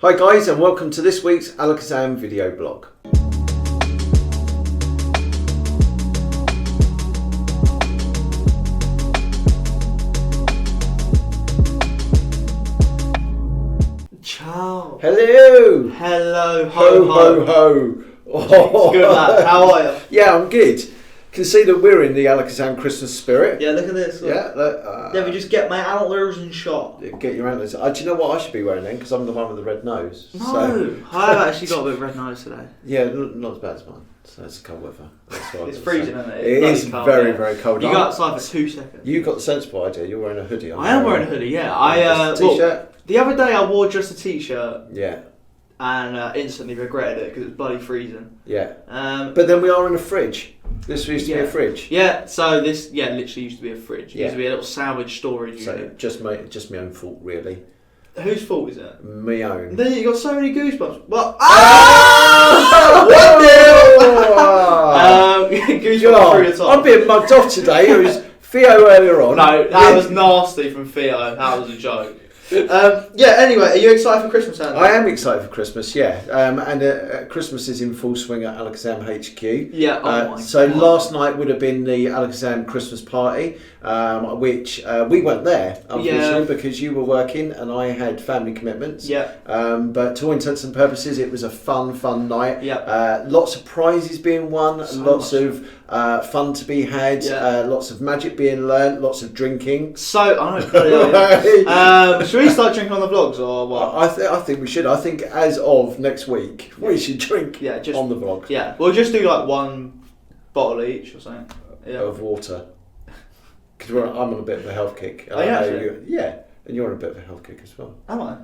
Hi guys, and welcome to this week's Alakazam Video Blog. Ciao. Hello. Hello. Ho ho ho. Oh. Good lad. How are you? Yeah, I'm good. Can see that we're in the Alakazam Christmas spirit. Yeah, look at this. Look. Yeah. Let me just get my antlers and shot. Get your antlers. Do you know what I should be wearing then? Because I'm the one with the red nose. No, So. I've actually got a bit of red nose today. Yeah, not as bad as mine. So it's cold weather. That's what It's freezing, isn't it? It is cold, very, yeah. very cold. You got outside for 2 seconds. You got the sensible idea. You're wearing a hoodie. I am wearing a hoodie. Yeah, Just a t-shirt. The other day I wore just a t-shirt. Yeah. And instantly regretted it because it was bloody freezing. Yeah. But then we are in a fridge. This used to be a fridge. Yeah, so this literally used to be a fridge. It Yeah. used to be a little sandwich storage unit. Just my own fault, really. Whose fault is it? My own. Then you got so many goosebumps. What? Goosebumps through the top. I'm being mugged off today. It was Theo earlier on. No, that was nasty from Theo. That was a joke. Anyway, are you excited for Christmas, Andy? I am excited for Christmas, yeah. And Christmas is in full swing at Alakazam HQ. Yeah, So last night would have been the Alakazam Christmas party, which we weren't there, unfortunately, because you were working and I had family commitments. Yeah. But to all intents and purposes, it was a fun night. Yeah. Lots of prizes being won, lots much. of fun to be had, lots of magic being learnt, lots of drinking. So, I know. Should we start drinking on the vlogs or what? I think we should. I think as of next week, we should drink just on the vlog. Yeah, we'll just do like one bottle each or something. Yeah. Of water. Because I'm on a bit of a health kick. Are you actually? And you're on a bit of a health kick as well. Am I?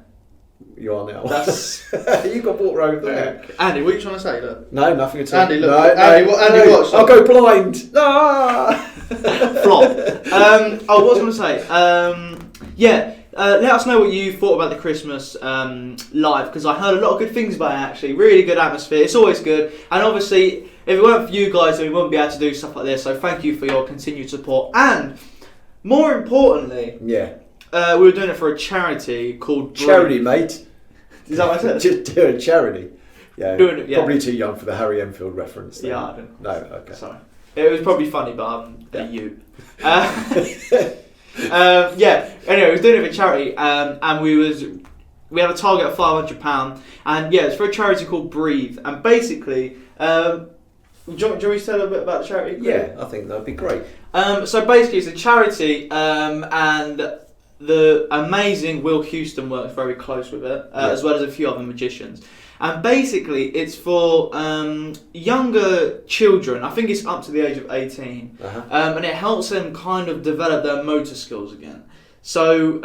You are now. That's... You got water over there. Andy, what are you trying to say? Look. No, nothing at all. Andy, look. No, Andy, watch. I'll go blind. Ah! Flop. What was I going to say? Let us know what you thought about the Christmas live, because I heard a lot of good things about it actually. Really good atmosphere. It's always good. And obviously, if it weren't for you guys, then we wouldn't be able to do stuff like this. So thank you for your continued support. And more importantly, we were doing it for a charity called Charity, mate. Is that what I said? Just doing charity. Yeah. Probably too young for the Harry Enfield reference. Then. Yeah, I don't. No, okay. Sorry. It was probably funny, but I'm you. Anyway, we was doing it for charity, and we had a target of £500, and it's for a charity called Breathe, and basically, do you want me to tell a bit about the charity? Yeah, I think that'd be great. So basically, it's a charity, and the amazing Will Houston works very close with it, as well as a few other magicians. And basically, it's for younger children. I think it's up to the age of 18. And it helps them kind of develop their motor skills again. So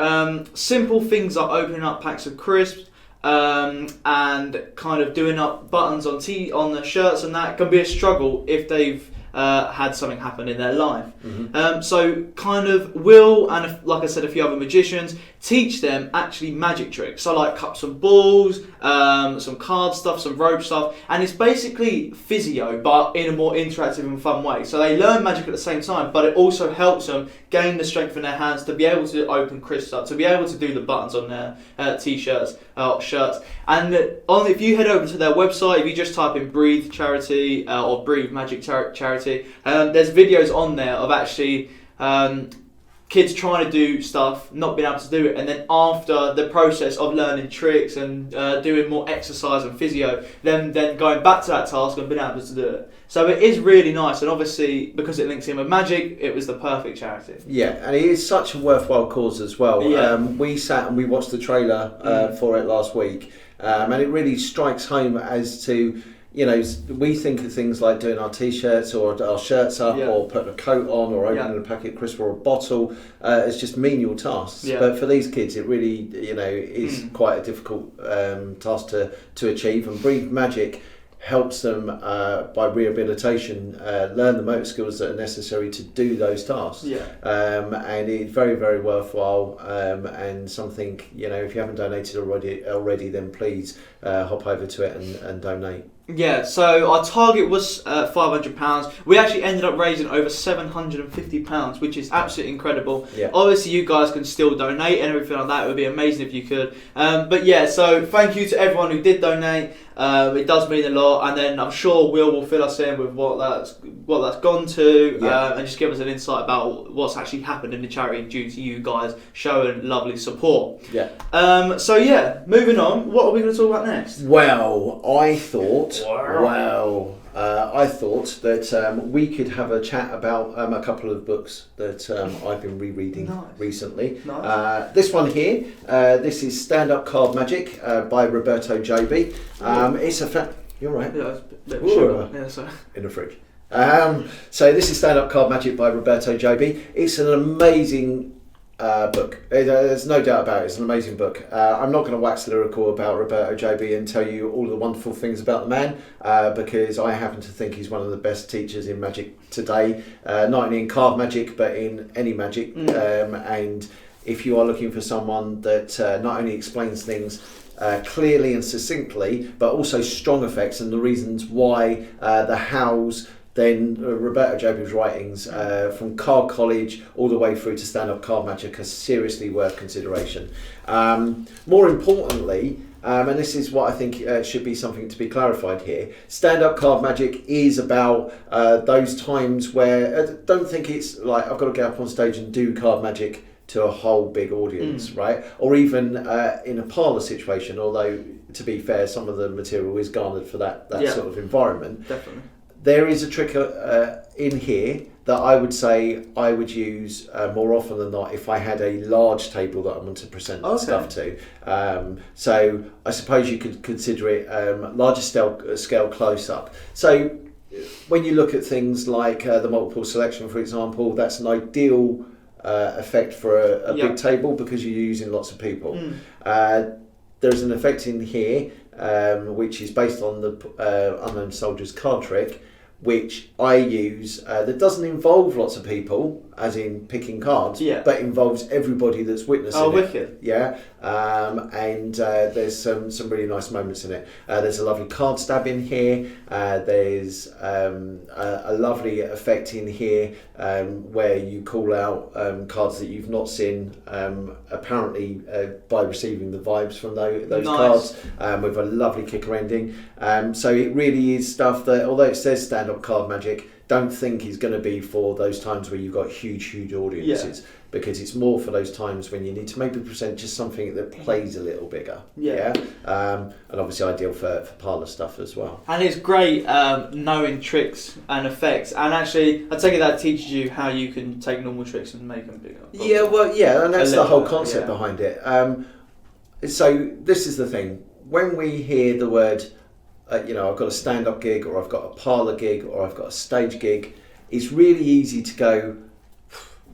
simple things like opening up packs of crisps and kind of doing up buttons on the shirts, and that can be a struggle if they've had something happen in their life. So kind of Will and, like I said, a few other magicians teach them actually magic tricks. So like cups and balls, some card stuff, some rope stuff, and it's basically physio but in a more interactive and fun way. So they learn magic at the same time, but it also helps them gain the strength in their hands to be able to open crisps up, to be able to do the buttons on their t-shirts, shirts. And if you head over to their website, if you just type in Breathe Charity or Breathe Magic Charity, there's videos on there of actually kids trying to do stuff, not being able to do it, and then after the process of learning tricks and doing more exercise and physio, then going back to that task and being able to do it. So it is really nice, and obviously because it links in with magic, it was the perfect charity. Yeah, and it is such a worthwhile cause as well. Yeah. We sat and we watched the trailer for it last week, and it really strikes home as to, you know, we think of things like doing our t-shirts or our shirts up or putting a coat on or opening a packet of crisps or a bottle as just menial tasks. But for these kids, it really, is quite a difficult task to achieve. And Breathe Magic helps them by rehabilitation learn the motor skills that are necessary to do those tasks. And it's very, very worthwhile, and something, if you haven't donated already, then please hop over to it and donate. Yeah, so our target was £500. We actually ended up raising over £750, which is absolutely incredible. Yeah. Obviously, you guys can still donate and everything like that. It would be amazing if you could. But yeah, so thank you to everyone who did donate. It does mean a lot, and then I'm sure will fill us in with what that's gone to, and just give us an insight about what's actually happened in the charity due to you guys showing lovely support. Yeah. So yeah, moving on. What are we going to talk about next? Well, I thought that we could have a chat about a couple of books that I've been rereading recently. Nice. This one here, this is Stand Up Card Magic by Roberto JB. It's a you're right. Yeah, it's a bit of sugar. Yeah, sorry. In the fridge. So this is Stand Up Card Magic by Roberto JB. It's an amazing book. There's no doubt about it. It's an amazing book. I'm not going to wax lyrical about Roberto JB and tell you all the wonderful things about the man, because I happen to think he's one of the best teachers in magic today, not only in card magic but in any magic. And if you are looking for someone that not only explains things clearly and succinctly, but also strong effects and the reasons why, the hows, then Roberto JB's writings from Card College all the way through to Stand Up Card Magic are seriously worth consideration. More importantly, and this is what I think should be something to be clarified here, Stand Up Card Magic is about those times where, don't think it's like I've got to get up on stage and do card magic to a whole big audience, right? Or even in a parlour situation, although to be fair, some of the material is garnered for that sort of environment. Definitely. There is a trick in here that I would say I would use more often than not if I had a large table that I want to present stuff to. So I suppose you could consider it larger scale close-up. So when you look at things like the multiple selection, for example, that's an ideal effect for a big table because you're using lots of people. There's an effect in here which is based on the Unknown Soldier's card trick, which I use that doesn't involve lots of people, as in picking cards, but involves everybody that's witnessing it. Wicked. Yeah, and there's some really nice moments in it. There's a lovely card stab in here. There's a lovely effect in here where you call out cards that you've not seen, apparently by receiving the vibes from those cards, with a lovely kicker ending. So it really is stuff that, although it says Stand Up Card Magic, don't think is going to be for those times where you've got huge audiences, because it's more for those times when you need to maybe present just something that plays a little bigger. And obviously ideal for parlour stuff as well. And it's great knowing tricks and effects, and actually I take it that teaches you how you can take normal tricks and make them bigger. And that's the whole concept behind it. So this is the thing, when we hear the word I've got a stand-up gig, or I've got a parlour gig, or I've got a stage gig, it's really easy to go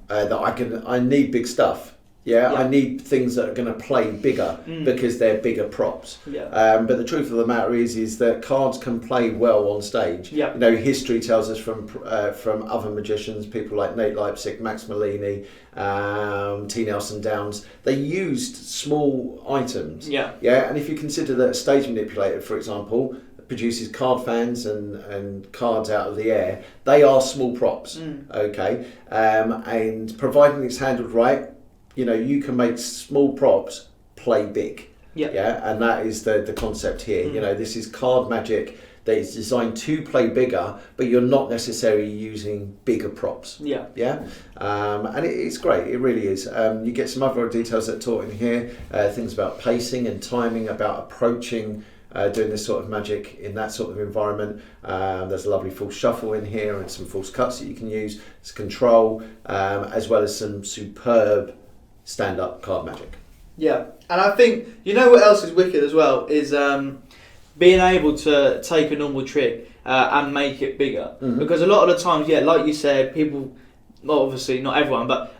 that I need big stuff. I need things that are going to play bigger because they're bigger props. But the truth of the matter is that cards can play well on stage. History tells us from other magicians, people like Nate Leipzig, Max Malini, T. Nelson Downs, they used small items. And if you consider that a stage manipulator, for example, produces card fans and cards out of the air, they are small props. And providing it's handled right, you can make small props play big. And that is the concept here. This is card magic that is designed to play bigger, but you're not necessarily using bigger props. And it's great, it really is. You get some other details that are taught in here, things about pacing and timing, about approaching doing this sort of magic in that sort of environment. There's a lovely false shuffle in here and some false cuts that you can use as control, as well as some superb stand-up card magic. And I think, what else is wicked as well is being able to take a normal trick and make it bigger. Because a lot of the times, like you said, people, well, obviously not everyone, but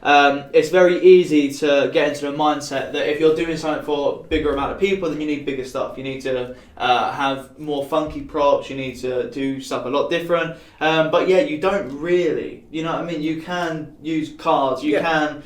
it's very easy to get into the mindset that if you're doing something for a bigger amount of people, then you need bigger stuff. You need to have more funky props. You need to do stuff a lot different. But you don't really. You know what I mean? You can use cards. You can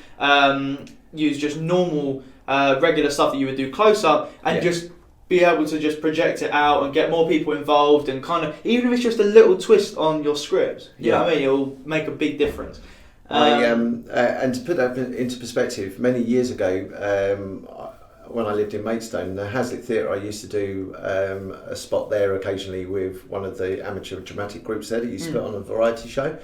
use just normal, regular stuff that you would do close up, and just be able to just project it out and get more people involved and kind of, even if it's just a little twist on your script, you know what I mean, it'll make a big difference. And to put that into perspective, many years ago, when I lived in Maidstone, the Hazlitt Theatre, I used to do a spot there occasionally with one of the amateur dramatic groups there that used to put on a variety show.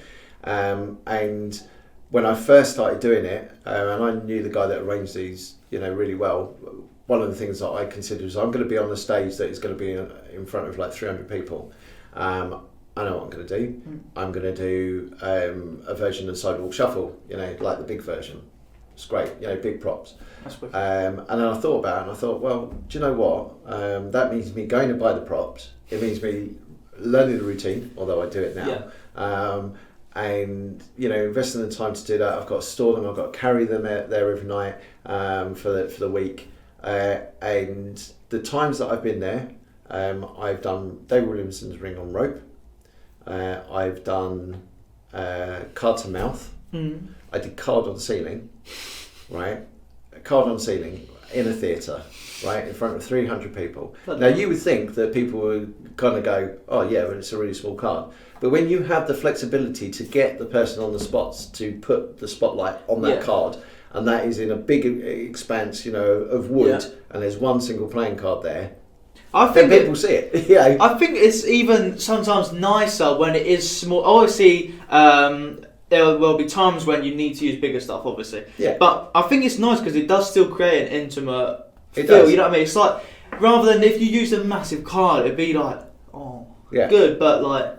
And when I first started doing it, and I knew the guy that arranged these, really well, one of the things that I considered was I'm going to be on a stage that is going to be in front of like 300 people. I know what I'm going to do. I'm going to do a version of Sidewalk Shuffle, like the big version. It's great, big props. That's wicked. And then I thought about it and I thought, well, do you know what? That means me going to buy the props. It means me learning the routine, although I do it now. Yeah. And investing the time to do that. I've got to store them. I've got to carry them there every night for the week. And the times that I've been there, I've done David Williamson's Ring on Rope. I've done Card to Mouth. I did Card on Ceiling, right? Card on Ceiling in a theatre, right, in front of 300 people. Now you would think that people would kind of go, oh yeah, but it's a really small card. But when you have the flexibility to get the person on the spots to put the spotlight on that card, and that is in a big expanse, of wood, and there's one single playing card there, I think people see it. Yeah. I think it's even sometimes nicer when it is small. Obviously, there will be times when you need to use bigger stuff, obviously. Yeah. But I think it's nice because it does still create an intimate feel. You know what I mean? It's like, rather than if you use a massive card, it'd be like, good, but like,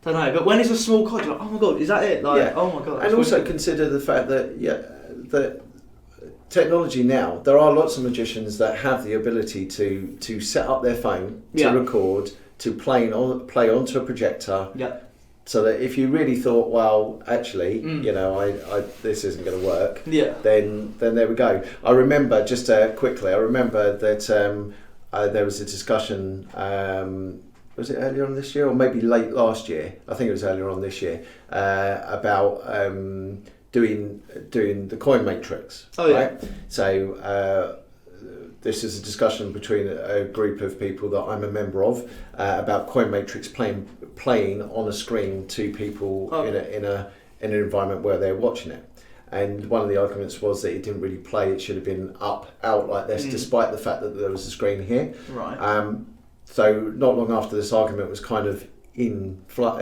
don't know. But when it's a small card, you're like, oh my god, is that it? Like, oh my god. And also consider the fact that that technology now, there are lots of magicians that have the ability to set up their phone, to record, to play onto a projector. Yeah. So that if you really thought, well, actually, this isn't going to work. Yeah. Then there we go. I remember just quickly. I remember that there was a discussion. Was it earlier on this year or maybe late last year? I think it was earlier on this year about doing the coin matrix. Oh yeah. Right? So this is a discussion between a group of people that I'm a member of about coin matrix playing on a screen to people in an environment where they're watching it. And one of the arguments was that it didn't really play. It should have been out like this, despite the fact that there was a screen here. Right. So not long after this argument was kind of in flow,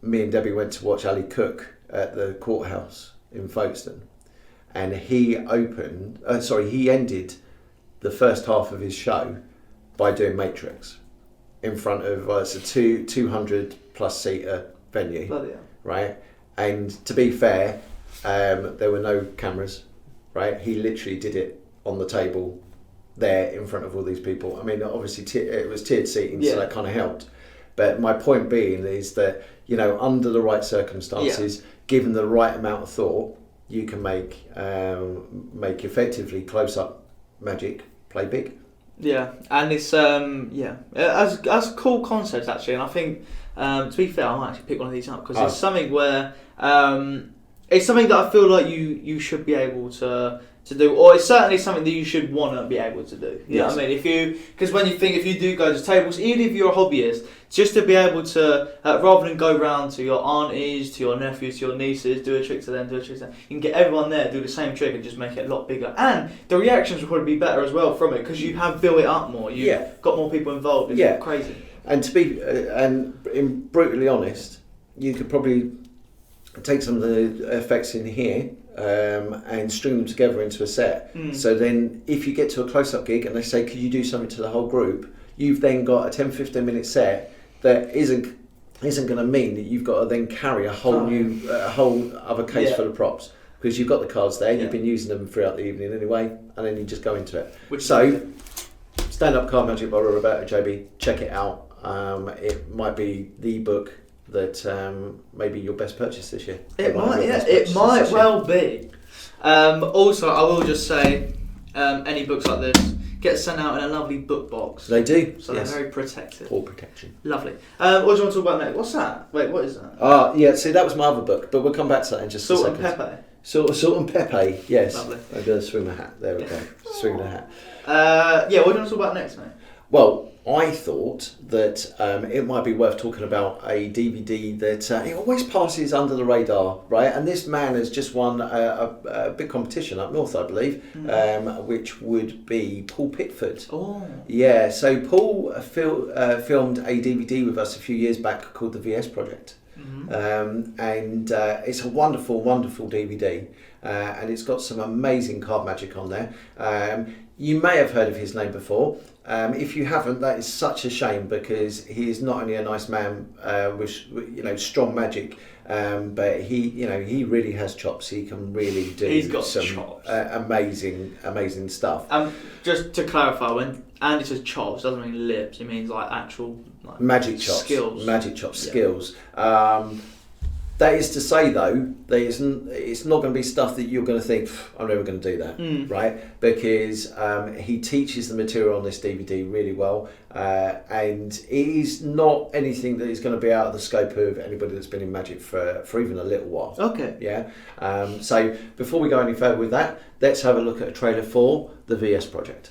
me and Debbie went to watch Ali Cook at the courthouse in Folkestone, and he ended the first half of his show by doing Matrix in front of it's a 200 plus seater venue. Bloody hell. Right? And to be fair, there were no cameras, right? He literally did it on the table there in front of all these people. I mean, obviously it was tiered seating, so that kind of helped. But my point being is that, under the right circumstances, given the right amount of thought, you can make effectively close-up magic play big. Yeah, and it's that's cool concepts actually, and I think to be fair, I might actually pick one of these up because it's something where it's something that I feel like you should be able to do, or it's certainly something that you should want to be able to do. You know what I mean? Because when if you do go to tables, even if you're a hobbyist, just to be able to, rather than go round to your aunties, to your nephews, to your nieces, do a trick to them, do a trick to them, you can get everyone there, do the same trick and just make it a lot bigger. And the reactions will probably be better as well from it because you have built it up more. You've got more people involved. It's crazy. And to be brutally honest, you could probably take some of the effects in here and string them together into a set. So then if you get to a close-up gig and they say, could you do something to the whole group, you've then got a 10-15 minute set that isn't going to mean that you've got to then carry a whole other case full of props, because you've got the cards there, you've been using them throughout the evening anyway, and then you just go into it. Stand Up Card Magic by Roberto JB, check it out. It might be the book that maybe your best purchase this year. It might well be. Also, I will just say, any books like this get sent out in a lovely book box. They do. So they're very protected. Paw protection. Lovely. What do you want to talk about next? What's that? Wait, what is that? See, that was my other book, but we'll come back to that in just a second. Salt and Pepper. Salt and pepper, yes. Lovely. I'm going to swing my hat. There we go. Swing the hat. What do you want to talk about next, mate? Well, I thought that it might be worth talking about a DVD that it always passes under the radar, right? And this man has just won a big competition up north, I believe, which would be Paul Pickford. Oh. Yeah, so Paul filmed a DVD with us a few years back called the VS Project. And it's a wonderful, wonderful DVD. And it's got some amazing card magic on there. You may have heard of his name before. If you haven't, that is such a shame, because he is not only a nice man with strong magic, but he really has chops. He can really do He's got some chops. amazing stuff. Just to clarify, when Andy says chops, doesn't mean lips. He means like actual magic chops, skills. Magic chops, skills. That is to say, though, it's not going to be stuff that you're going to think, I'm never going to do that, right? Because he teaches the material on this DVD really well, and it is not anything that is going to be out of the scope of anybody that's been in magic for even a little while. Okay. Yeah. So before we go any further with that, let's have a look at a trailer for the VS Project.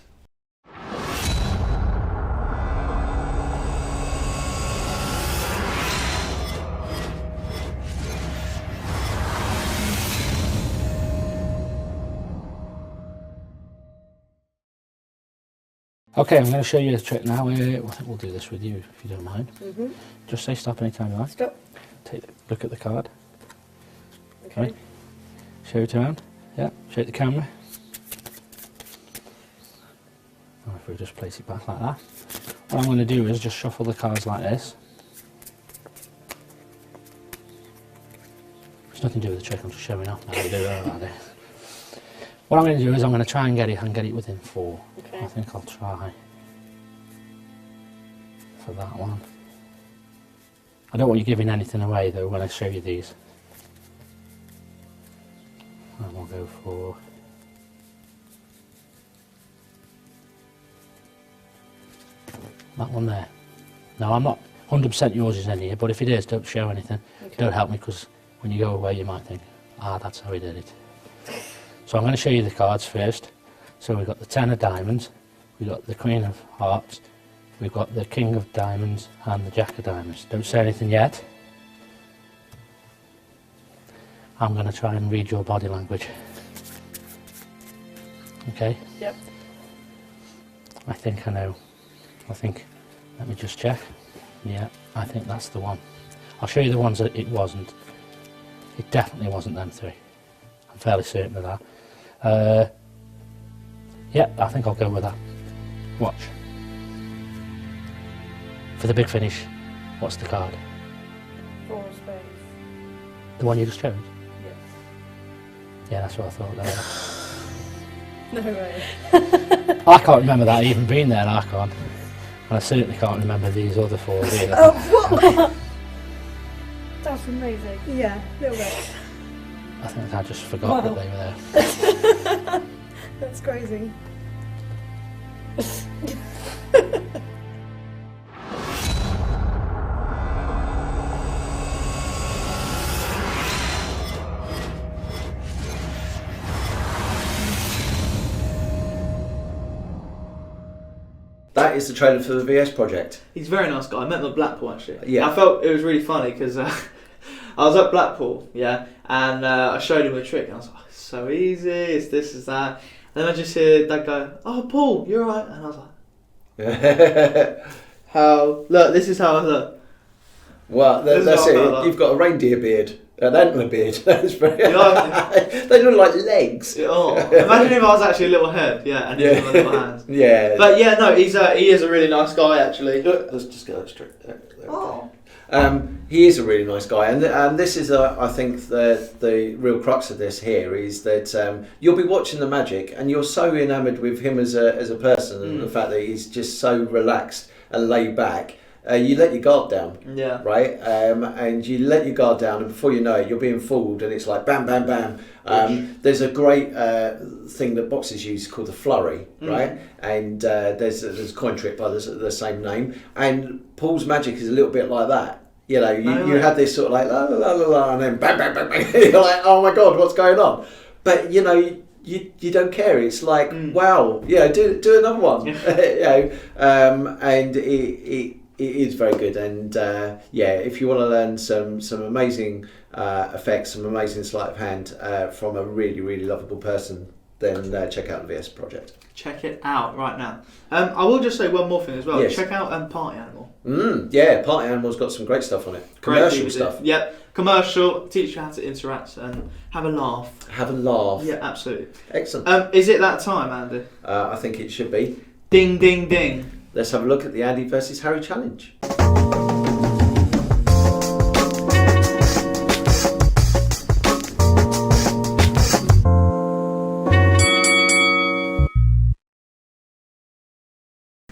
Okay, I'm going to show you a trick now. We'll do this with you if you don't mind. Just say stop anytime you like. Stop. Look at the card. Okay. Right. Show it around. Yeah, show it the camera. And if we just place it back like that. What I'm going to do is just shuffle the cards like this. It's nothing to do with the trick, I'm just showing off how to do it like this. What I'm going to do is I'm going to try and get it within 4. Okay. I think I'll try for that one. I don't want you giving anything away though when I show you these. And we'll go for that one there. Now I'm not 100% yours is in here, but if it is, don't show anything. Okay. Don't help me, because when you go away you might think, that's how he did it. So I'm going to show you the cards first. So we've got the 10 of diamonds, we've got the Queen of hearts, we've got the King of diamonds and the Jack of diamonds. Don't say anything yet. I'm going to try and read your body language. Okay? Yep. I think I know. Let me just check. Yeah, I think that's the one. I'll show you the ones that it wasn't. It definitely wasn't them 3. I'm fairly certain of that. Yeah, I think I'll go with that. Watch. For the big finish, what's the card? 4 of spades. The one you just chose? Yes. Yeah, that's what I thought there. No way. I can't remember that even being there, I can't. And I certainly can't remember these other 4 either. Oh, what? That's amazing. Yeah, a little bit. I think I just forgot that they were there. That's crazy. That is the trailer for the VS Project. He's a very nice guy. I met him at Blackpool actually. Yeah. I felt it was really funny because I was at Blackpool, and I showed him a trick, and I was like, it's so easy, it's this, it's that. And then I just hear Dad go, "Oh, Paul, you're right," and I was like, look, this is how I look. Well, This is that's what I it. felt like. You've got a reindeer beard, an antler beard. That's very. Yeah. They look like legs. Oh, imagine if I was actually a little head, and he's got little hands. Yeah. But yeah, no, he is a really nice guy actually. Let's just go straight. There we go. Oh. He is a really nice guy, and this is, I think, the real crux of this here is that you'll be watching the magic, and you're so enamoured with him as a person, and the fact that he's just so relaxed and laid back. You let your guard down, Yeah. right? And you let your guard down, and before you know it, you're being fooled, and it's like bam, bam, bam. There's a great thing that boxers use called the flurry, right? And there's a coin trick by the same name, and Paul's magic is a little bit like that. You know, you had this sort of like la la la la la, and then bang bang bang bang. You're like, oh my god, what's going on? But you know, you don't care. It's like, wow, yeah, do another one. You know, and it is very good. And yeah, if you want to learn some amazing effects, some amazing sleight of hand from a really, really lovable person, then check out the VS Project. Check it out right now. I will just say one more thing as well. Yes. Check out Party Animal. Yeah, Party Animal's got some great stuff on it. Commercial stuff. Yep, commercial. Teach you how to interact and have a laugh. Have a laugh. Yeah, absolutely. Excellent. Is it that time, Andy? I think it should be. Ding, ding, ding. Let's have a look at the Andy versus Harry challenge.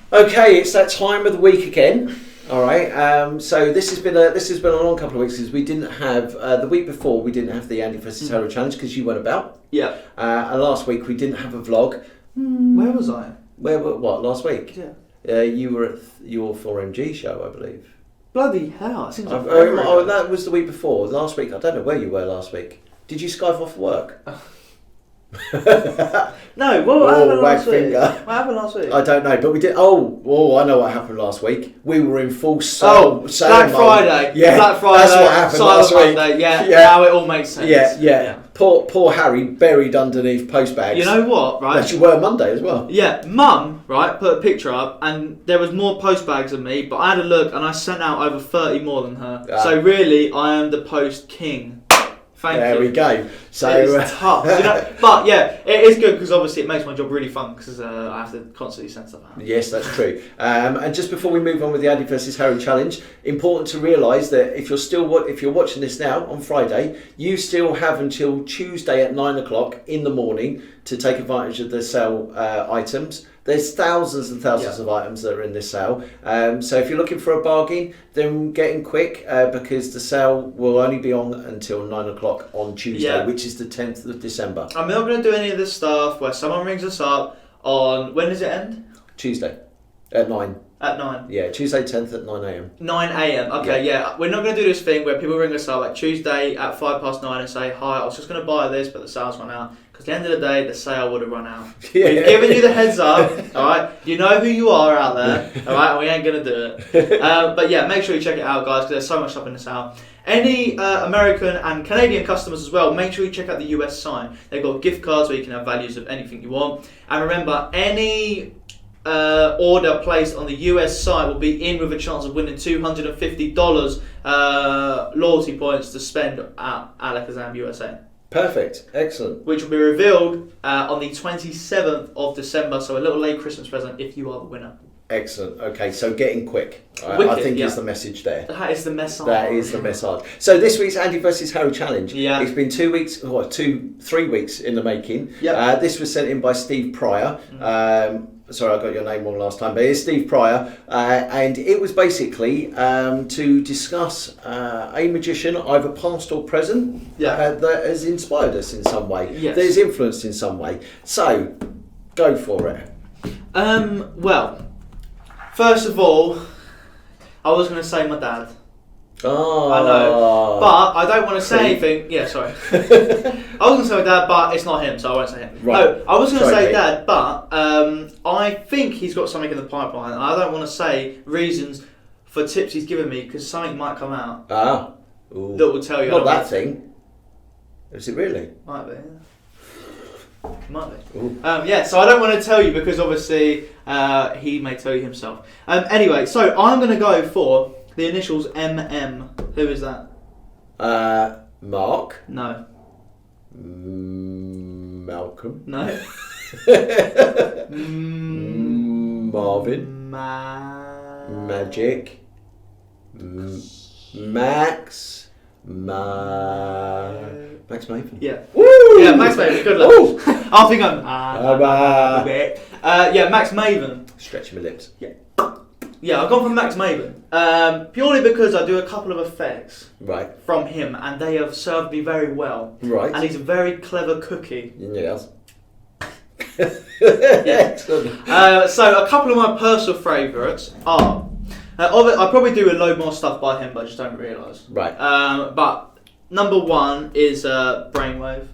Okay, it's that time of the week again. All right. So this has been a long couple of weeks because we didn't have the week before we didn't have the Andy versus Harry challenge because you weren't about. Yeah. And last week we didn't have a vlog. Where was I? What last week? Yeah. You were at your 4MG show, I believe. Bloody hell! It seems like that was the week before. Last week, I don't know where you were last week. Did you skive off work? No, what happened last week? What happened last week? I don't know, but we did. Oh, I know what happened last week. We were in full sale. Black Friday. Yeah, Black Friday. That's what happened last week. Monday. Yeah, now it all makes sense. Yeah. Poor Harry buried underneath post bags. You know what, right? That you were Monday as well. Yeah, Mum, right, put a picture up and there was more post bags than me, but I had a look and I sent out over 30 more than her. So really, I am the post king. Thank you. There we go. So it's tough, you know? But yeah, it is good because obviously it makes my job really fun because I have to constantly send stuff out. Yes, that's true. And just before we move on with the Andy versus Harry challenge, important to realise that if you're watching this now on Friday, you still have until Tuesday at 9 o'clock in the morning to take advantage of the sale items. There's thousands and thousands of items that are in this sale. So if you're looking for a bargain, then get in quick because the sale will only be on until 9 o'clock on Tuesday, which is the 10th of December. I'm not going to do any of this stuff where someone rings us up on... When does it end? Tuesday at 9. At 9? Yeah, Tuesday 10th at 9 a.m. 9 a.m. Okay, yeah. We're not going to do this thing where people ring us up like Tuesday at 9:05 and say, hi, I was just going to buy this, but the sale's run out. Because at the end of the day, the sale would have run out. We've given you the heads up, alright? You know who you are out there, alright? And we ain't going to do it. But yeah, make sure you check it out, guys, because there's so much stuff in the sale. Any American and Canadian customers as well, make sure you check out the US site. They've got gift cards where you can have values of anything you want. And remember, any order placed on the US site will be in with a chance of winning $250 loyalty points to spend at Alakazam USA. Perfect. Excellent. Which will be revealed on the 27th of December, so a little late Christmas present if you are the winner. Excellent. Okay, so getting quick. Wicked, I think is the message there. That is the message. That is the message. So this week's Andy versus Harry challenge. Yeah. It's been 3 weeks in the making. Yeah. This was sent in by Steve Pryor. Sorry, I got your name wrong last time, but it's Steve Pryor, and it was basically to discuss a magician, either past or present, that has inspired us in some way, that has influenced in some way. So, go for it. Well, first of all, I was going to say my dad. Oh, I know, but I don't want to say anything. Yeah, sorry. I was going to say my dad, but it's not him, so I won't say him. Right. No, I was going to say dad, but I think he's got something in the pipeline, and I don't want to say reasons for tips he's given me because something might come out that will tell you. Not that thing. Is it really? Might be. Yeah. Might be. Yeah, so I don't want to tell you because obviously he may tell you himself. Anyway, so I'm going to go for the initials MM. Who is that? Mark. No. Malcolm. No. Marvin. Magic. Max. Max Maven. Yeah. Woo! Yeah, Max Maven. Good luck. I think I'm. Yeah, Max Maven. Stretching my lips. Yeah, I've gone for Max Maven purely because I do a couple of effects from him, and they have served me very well. Right. And he's a very clever cookie. Yes. Excellent. So a couple of my personal favourites are I probably do a load more stuff by him, but I just don't realise. Right. But number one is Brainwave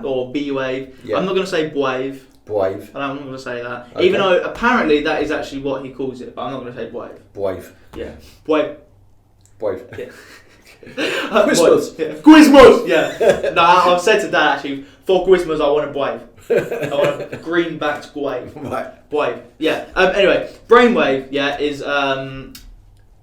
or B-Wave. Yeah. I'm not going to say Wave. Wave. I'm not going to say that. Okay. Even though apparently that is actually what he calls it, but I'm not going to say Wave. Wave. Yeah. Wave. Wave. Yeah. Quizmas. Yeah. Quizmas! Yeah. No, I've said to Dad actually, for Quizmas I want a Wave. I want a green-backed Wave. Right. Wave. Yeah. Anyway, Brainwave, is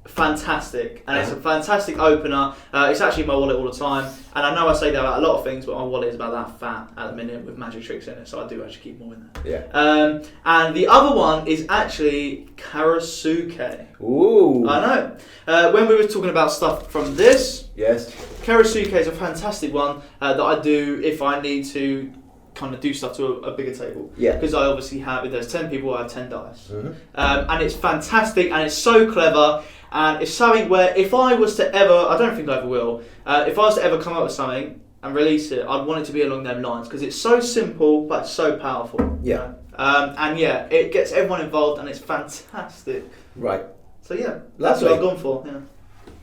fantastic, and it's a fantastic opener. It's actually in my wallet all the time, and I know I say that about a lot of things, but my wallet is about that fat at the minute with magic tricks in it, so I do actually keep more in there. Yeah. And the other one is actually Karasuke. Ooh. I know. When we were talking about stuff from this, Yes. Karasuke is a fantastic one that I do if I need to kind of do stuff to a bigger table. Yeah. Because I obviously have, if there's 10 people, I have 10 dice. Mm-hmm. And it's fantastic, and it's so clever, and it's something where if I was to ever, I don't think I ever will, if I was to ever come up with something and release it, I'd want it to be along them lines, because it's so simple, but it's so powerful. Yeah. And yeah, it gets everyone involved, and it's fantastic. Right. So yeah, that's what I've gone for. Yeah.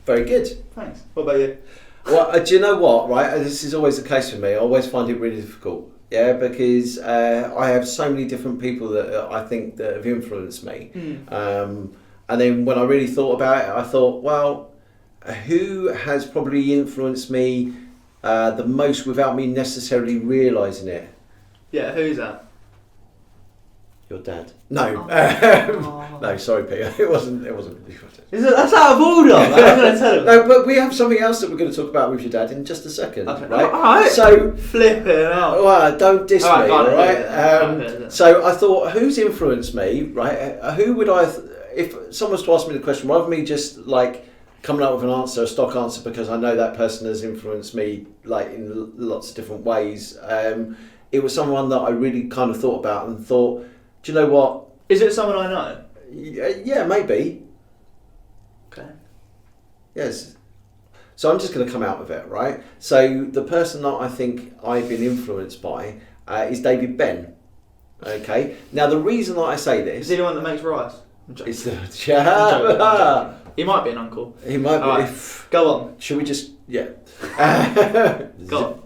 Very good. Thanks. What about you? Well, do you know what, right? This is always the case for me. I always find it really difficult. Yeah, because I have so many different people that I think that have influenced me. And then when I really thought about it, I thought, well, who has probably influenced me the most without me necessarily realising it? Yeah, who's that? Your dad. No. Oh. No, sorry, Peter. It wasn't. That's out of order. I'm going to tell him. No, but we have something else that we're going to talk about with your dad in just a second. Okay. Right? All right. So, flip it out. well, don't diss me, all right? Yeah. So I thought, who's influenced me, right? Who would I, if someone was to ask me the question, rather than me just like coming up with an answer, a stock answer, because I know that person has influenced me like in lots of different ways. It was someone that I really kind of thought about and thought, do you know what? Is it someone I know? Yeah, maybe. Okay. Yes. So I'm just going to come out with it, right? So the person that I think I've been influenced by is David Ben. Okay. Now the reason that I say this is he the one that makes rice? is He might be an uncle. He might be. Right. Go on. Should we just Go on.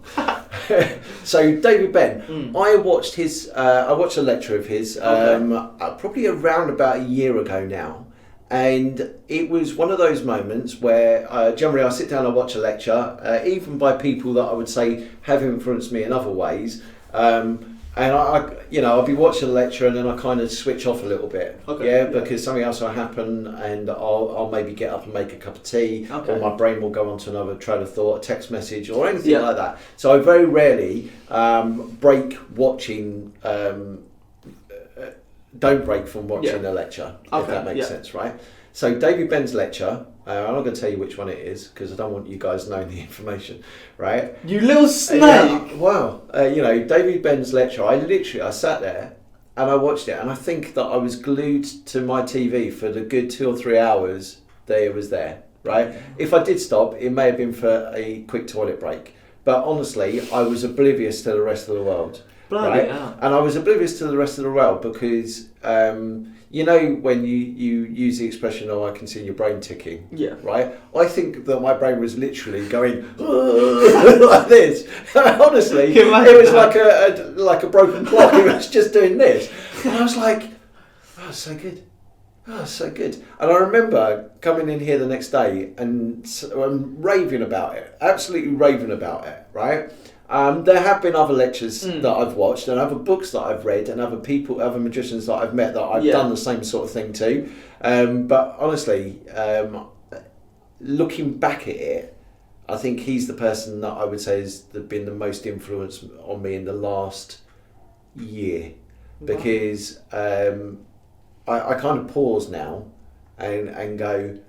So David Ben, I watched I watched a lecture of his probably around about a year ago now, and it was one of those moments where generally I sit down and watch a lecture, even by people that I would say have influenced me in other ways, and I'll be watching a lecture and then I kind of switch off a little bit, because something else will happen and I'll maybe get up and make a cup of tea, or my brain will go on to another train of thought, a text message or anything like that. So I very rarely break watching, don't break from watching a lecture, if that makes sense, right? So David Ben's lecture, I'm not going to tell you which one it is because I don't want you guys knowing the information, right? You little snake! David Ben's lecture, I sat there and I watched it, and I think that I was glued to my TV for the good 2 or 3 hours that it was there, right? If I did stop, it may have been for a quick toilet break, but honestly, I was oblivious to the rest of the world. Bloody hell. And I was oblivious to the rest of the world because when you use the expression, "Oh, I can see your brain ticking." Yeah. Right. I think that my brain was literally going like this. Honestly, it was like a broken clock. It was just doing this, and I was like, "Oh, so good. Oh, so good." And I remember coming in here the next day and raving about it, absolutely raving about it. Right. There have been other lectures that I've watched and other books that I've read and other magicians that I've met that I've done the same sort of thing too. But honestly, looking back at it, I think he's the person that I would say has been the most influence on me in the last year. Because I kind of pause now and go,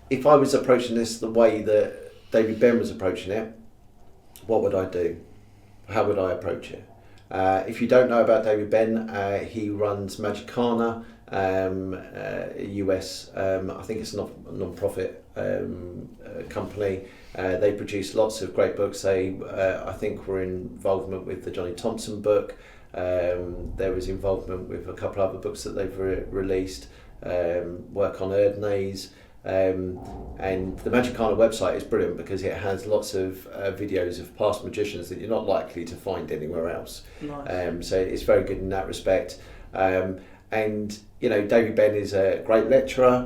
if I was approaching this the way that David Ben was approaching it, what would I do? How would I approach it? If you don't know about David Ben, he runs Magicana, US, I think it's a non-profit company. They produce lots of great books. They, I think, were in involvement with the Johnny Thompson book. There was involvement with a couple of other books that they've released. Work on Erdnase. And the Magicana website is brilliant because it has lots of videos of past magicians that you're not likely to find anywhere else. Nice. So it's very good in that respect. And David Ben is a great lecturer.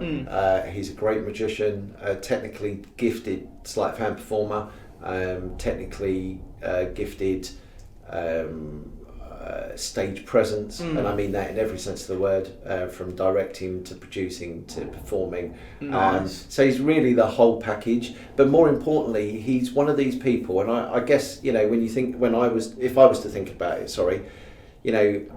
He's a great magician, technically gifted sleight of hand performer, technically gifted stage presence, and I mean that in every sense of the word, from directing to producing to performing. Nice. So he's really the whole package. But more importantly, he's one of these people, and I guess if I was to think about it,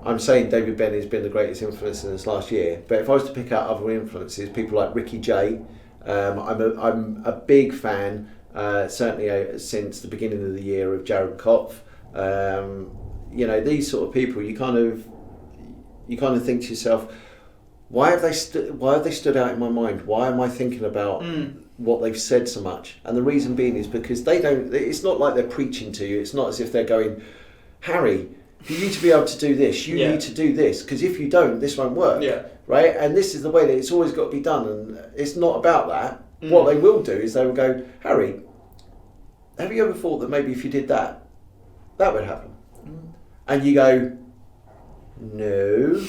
I'm saying David Ben has been the greatest influence in this last year, but if I was to pick out other influences, people like Ricky Jay, I'm a big fan, certainly since the beginning of the year, of Jared Kopf. These sort of people, you kind of think to yourself, why have they stood out in my mind? Why am I thinking about what they've said so much? And the reason being is because it's not like they're preaching to you. It's not as if they're going, Harry, you need to be able to do this. You need to do this, because if you don't, this won't work. Yeah. Right? And this is the way that it's always got to be done. And it's not about that. What they will do is they will go, Harry, have you ever thought that maybe if you did that, that would happen? And you go, no.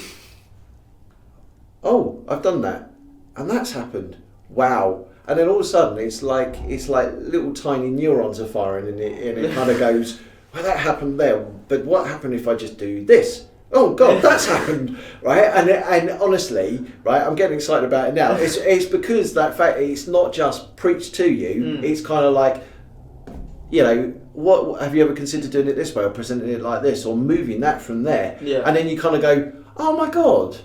Oh, I've done that, and that's happened. Wow! And then all of a sudden, it's like little tiny neurons are firing, and it kind of goes, well, that happened there. But what happened if I just do this? Oh God, that's happened, right? And honestly, right, I'm getting excited about it now. It's because that fact it's not just preached to you. It's kind of like, what have you ever considered doing it this way, or presenting it like this, or moving that from there? Yeah. And then you kind of go, oh my God,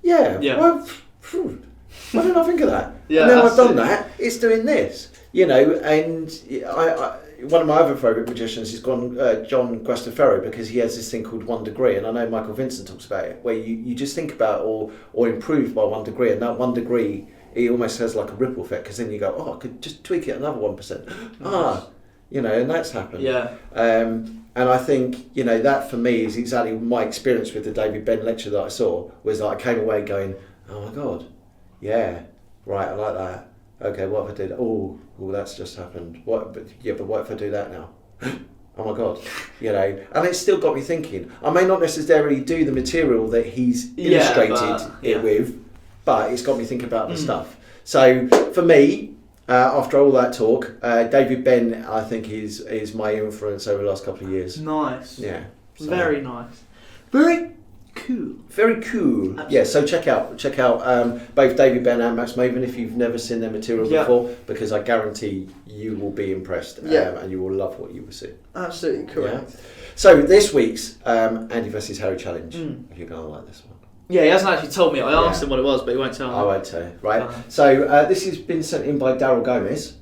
yeah. Well, why didn't I think of that? Yeah, and now I've done that. It's doing this, And I one of my other favourite magicians is John Guastaferro, because he has this thing called 1 degree, and I know Michael Vincent talks about it, where you just think about or improve by 1 degree, and that 1 degree, it almost has like a ripple effect, because then you go, oh, I could just tweak it another 1%. And that's happened. Yeah. And I think, that for me is exactly my experience with the David Ben lecture that I saw, was that I came away going, oh my God, yeah, right, I like that. Okay, what if I did? Oh, that's just happened. What? But what if I do that now? Oh my God, And it's still got me thinking. I may not necessarily do the material that he's illustrated it with, but it's got me thinking about the stuff. So for me, after all that talk, David Ben, I think, is my influence over the last couple of years. Nice. Yeah. So. Very nice. Very cool. Very cool. Absolutely. Yeah, so check out both David Ben and Max Maven if you've never seen their material before, because I guarantee you will be impressed and you will love what you will see. Absolutely correct. Yeah? So this week's Andy vs Harry challenge, you're going to like this one. Yeah, he hasn't actually told me. I asked him what it was, but he won't tell me. I won't tell you. Right. So this has been sent in by Daryl Gomez.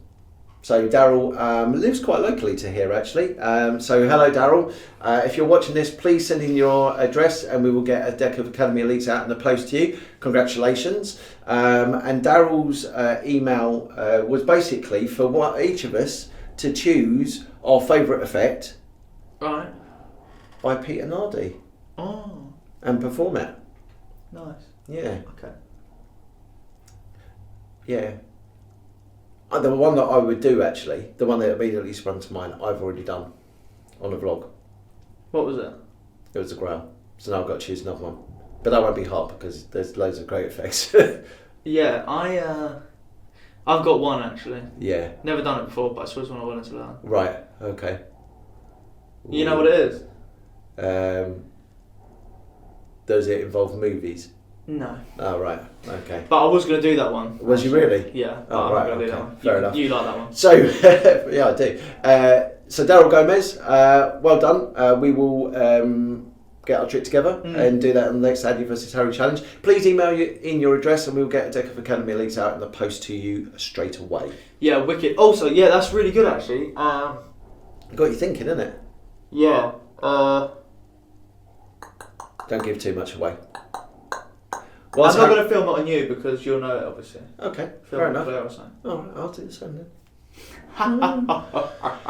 So Daryl lives quite locally to here, actually. So hello, Daryl. If you're watching this, please send in your address and we will get a deck of Academy Elites out in the post to you. Congratulations. And Daryl's email was basically for each of us to choose our favourite effect by Peter Nardi. Oh. And perform it. Nice. Yeah. Okay. Yeah. The one that I would do, actually, the one that immediately sprung to mind, I've already done on a vlog. What was it? It was the Grail. So now I've got to choose another one. But that won't be hard because there's loads of great effects. Yeah, I've got one, actually. Yeah. Never done it before, but I suppose one I wanted to learn. Right, okay. You know what it is? Does it involve movies? No. Oh, right, okay. But I was going to do that one. Was you really? Yeah. Oh, right, I'm okay. do that one. Fair enough. You like that one. So, yeah, I do. So Daryl Gomez, well done. We will get our trick together and do that on the next Andy vs Harry challenge. Please email in your address and we'll get a deck of Academy Elites out in the post to you straight away. Yeah, wicked. Also, yeah, that's really good, actually. Got you thinking, isn't it? Yeah. Don't give too much away. I'm not going to film it on you because you'll know it, obviously. Okay, Film fair it enough. Claire or something. All right, I'll do the same then.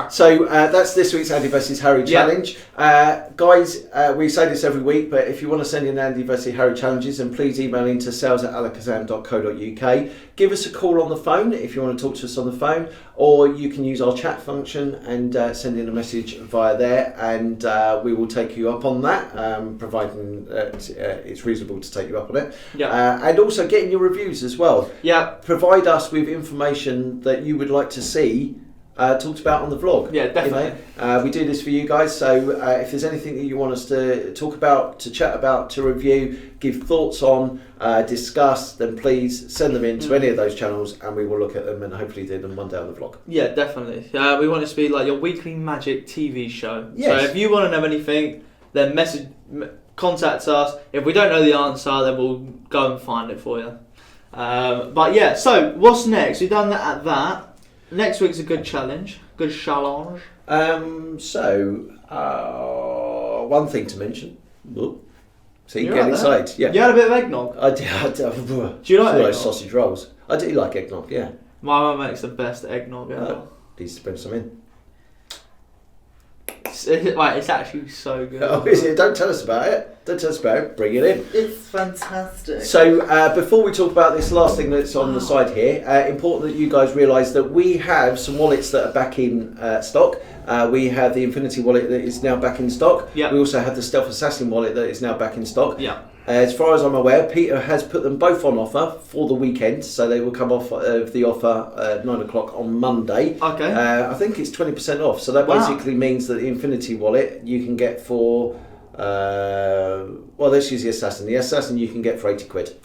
So that's this week's Andy vs Harry challenge. Guys, we say this every week, but if you want to send in Andy vs Harry challenges, then please email into sales@alakazam.co.uk. Give us a call on the phone if you want to talk to us on the phone, or you can use our chat function and send in a message via there, and we will take you up on that, providing it's reasonable to take you up on it. And also getting your reviews as well. Provide us with information that you would like to see talked about on the vlog. Definitely. We do this for you guys, so if there's anything that you want us to talk about, to chat about, to review, give thoughts on, discuss, then please send them in to any of those channels, and we will look at them and hopefully do them one day on the vlog. Definitely. We want it to be like your weekly magic TV show. Yes. So if you want to know anything, then contact us. If we don't know the answer, then we'll go and find it for you. But yeah, so what's next? We've done that. Next week's a good challenge. One thing to mention. See, You're getting right there. excited. Yeah. You had a bit of eggnog. I do. Do you like eggnog? Sausage rolls? I do like eggnog. Yeah. My mum makes the best eggnog ever. Needs to bring some in. It's actually so good. Oh, is it? Don't tell us about it. Bring it in. It's fantastic. So before we talk about this last thing that's on the side here, important that you guys realise that we have some wallets that are back in stock. We have the Infinity wallet that is now back in stock. We also have the Stealth Assassin wallet that is now back in stock. As far as I'm aware, Peter has put them both on offer for the weekend, so they will come off of the offer at 9 o'clock on Monday. Okay. I think it's 20% off, so that basically means that the Infinity wallet you can get for, let's use the Assassin. The Assassin you can get for 80 quid.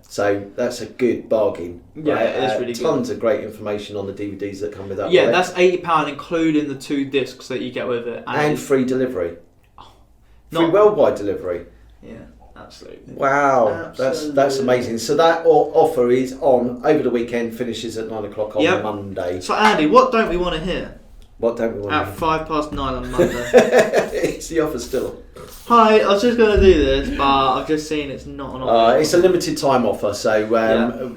So that's a good bargain. It is really good. Tons of great information on the DVDs that come with that. Yeah, that's £80 including the 2 discs that you get with it. And free delivery. Free worldwide delivery. Absolutely. Wow, that's amazing. So that offer is on over the weekend, finishes at 9 o'clock on Monday. So Andy, what don't we want to hear? What don't we want to hear? At 9:05 on Monday. Is the offer still? Hi, I was just going to do this, but I've just seen it's not an offer. It's a limited time offer, so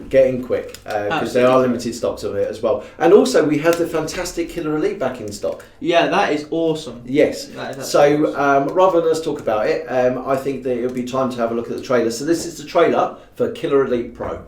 get in quick because there are limited stocks of it as well. And also we have the fantastic Killer Elite back in stock. That is awesome. Yes. So rather than us talk about it, I think that it'll be time to have a look at the trailer. So this is the trailer for Killer Elite Pro.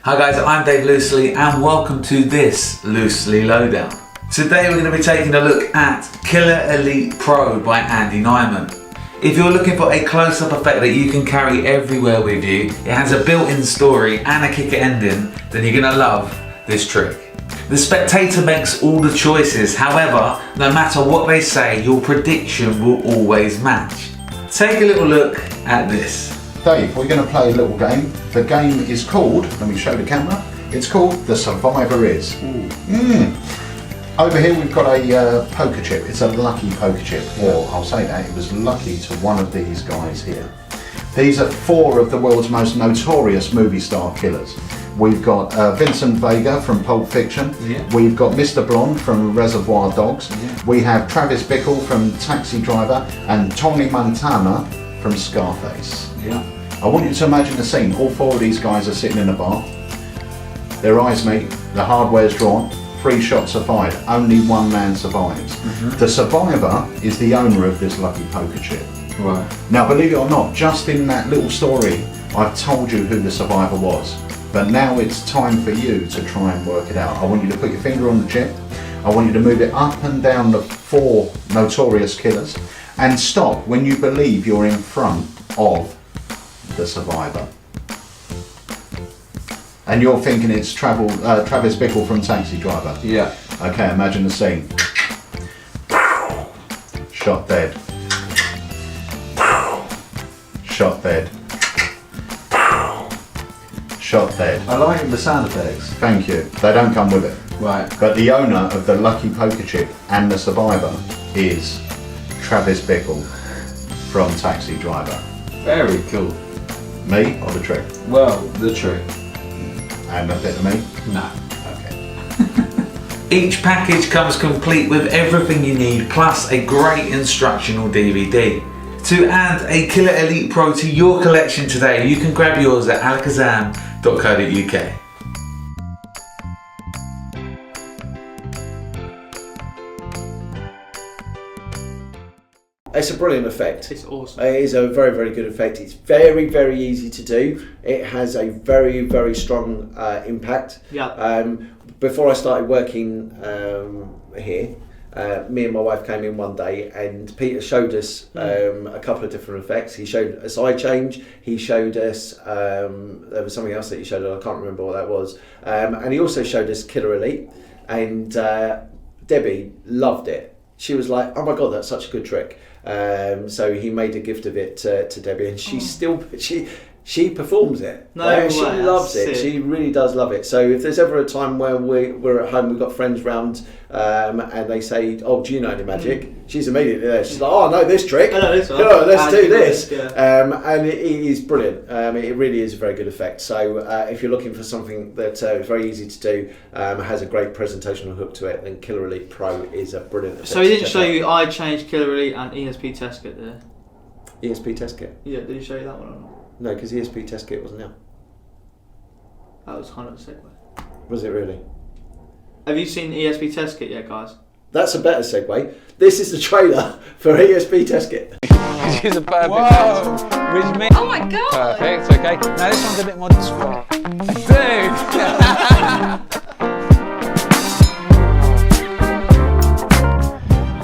Hi guys, I'm Dave Loosely and welcome to this Loosely Lowdown. Today we're going to be taking a look at Killer Elite Pro by Andy Nyman. If you're looking for a close-up effect that you can carry everywhere with you, it has a built-in story and a kicker ending, then you're going to love this trick. The spectator makes all the choices, however, no matter what they say, your prediction will always match. Take a little look at this. Dave, we're going to play a little game. The game is called, let me show the camera, it's called The Survivor Is. Over here we've got a poker chip. It's a lucky poker chip, or I'll say that, it was lucky to one of these guys here. These are 4 of the world's most notorious movie star killers. We've got Vincent Vega from Pulp Fiction. We've got Mr. Blonde from Reservoir Dogs. We have Travis Bickle from Taxi Driver and Tony Montana from Scarface. I want you to imagine the scene. All 4 of these guys are sitting in a bar. Their eyes meet, the hardware's drawn, 3 shots are fired, only 1 man survives. The survivor is the owner of this lucky poker chip. Now believe it or not, just in that little story I've told you who the survivor was, but now it's time for you to try and work it out. I want you to put your finger on the chip, I want you to move it up and down the 4 notorious killers and stop when you believe you're in front of the survivor. And you're thinking it's Travis Bickle from Taxi Driver. Okay, imagine the scene. Shot dead. Shot dead. Shot dead. I like the sound effects. Thank you. They don't come with it. Right. But the owner of the lucky poker chip and the survivor is Travis Bickle from Taxi Driver. Very cool. Me or the trick? Well, the trick. And a bit of me? No. Okay. Each package comes complete with everything you need, plus a great instructional DVD. To add a Killer Elite Pro to your collection today, you can grab yours at alakazam.co.uk. It's a brilliant effect. It's awesome. It is a very, very good effect. It's very, very easy to do. It has a very, very strong impact. Yeah. Before I started working here, me and my wife came in one day and Peter showed us a couple of different effects. He showed us eye change. He showed us, there was something else that he showed us, I can't remember what that was. And he also showed us Killer Elite. And Debbie loved it. She was like, oh my God, that's such a good trick. So he made a gift of it to Debbie, and she performs it. She loves it. She really does love it. So if there's ever a time where we're at home, we've got friends round, and they say, "Oh, do you know any magic?" She's immediately there. She's like, "Oh, I know this trick. I know this one. Let's do this." Yeah. And it is brilliant. It really is a very good effect. So if you're looking for something that is very easy to do, has a great presentational hook to it, then Killer Elite Pro is a brilliant effect. So he didn't show you eye change, Killer Elite, and ESP test kit there. ESP test kit? Yeah, did he show you that one or not? No, because ESP test kit wasn't out. That was kind of a segue. Was it really? Have you seen ESP test kit yet, guys? That's a better segue. This is the trailer for ESP test kit. She's a perfect pencil, which means... Oh my God! Perfect, okay. Now this one's a bit more discreet. Dude!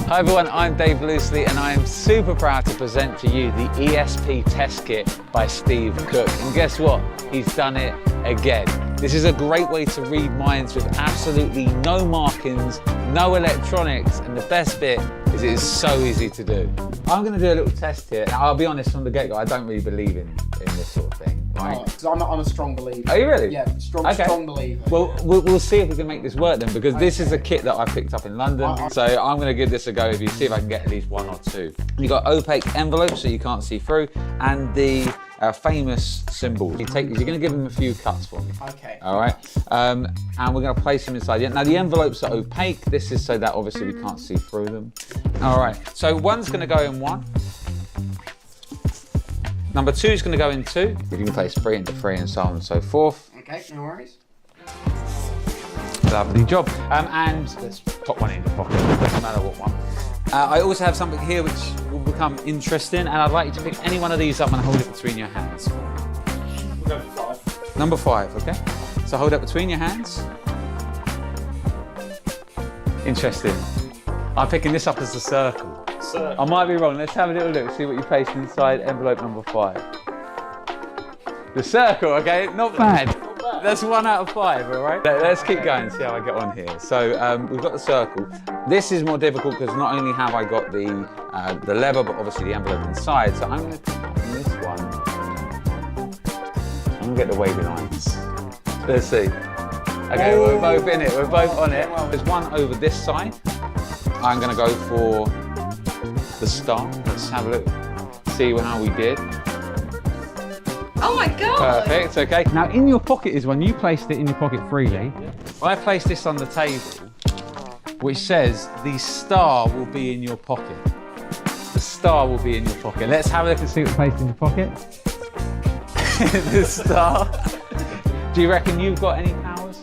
Hi everyone, I'm Dave Loosely and I am super proud to present to you the ESP test kit by Steve Cook. And guess what? He's done it again. This is a great way to read minds with absolutely no markings, no electronics, and the best bit is it is so easy to do. I'm going to do a little test here. Now, I'll be honest from the get-go, I don't really believe in this sort of thing. Right? I'm a strong believer. Are you really? Yeah, strong believer. Well, we'll see if we can make this work then, because this is a kit that I picked up in London. So I'm going to give this a go with you, see if I can get at least one or two. You've got opaque envelopes so you can't see through, and the famous symbols. You're going to give them a few cuts for me. Okay. All right. And we're going to place them inside. Now the envelopes are opaque. This is so that obviously we can't see through them. All right. So one's going to go in one. Number two is going to go in two. You can place three into three and so on and so forth. Okay, no worries. Lovely job. And let's pop one in your pocket. Doesn't matter what one. I also have something here which will become interesting, and I'd like you to pick any one of these up and hold it between your hands. We'll go for 5. Number 5, okay? So hold it between your hands. Interesting. I'm picking this up as a circle. I might be wrong. Let's have a little look, see what you placed inside envelope number 5. The circle, okay? Not bad. That's 1 out of 5, all right? Let's keep going, see how I get on here. So we've got the circle. This is more difficult because not only have I got the lever, but obviously the envelope inside. So I'm going to pick this one. I'm going to get the wavy lines. Let's see. Okay, we're both in it. We're both on it. There's one over this side. I'm going to go for the star. Let's have a look. See how we did. Oh my God! Perfect, okay. Now in your pocket is one, you placed it in your pocket freely. I placed this on the table, which says the star will be in your pocket. The star will be in your pocket. Let's have a look and see what's placed in your pocket. The star. Do you reckon you've got any powers?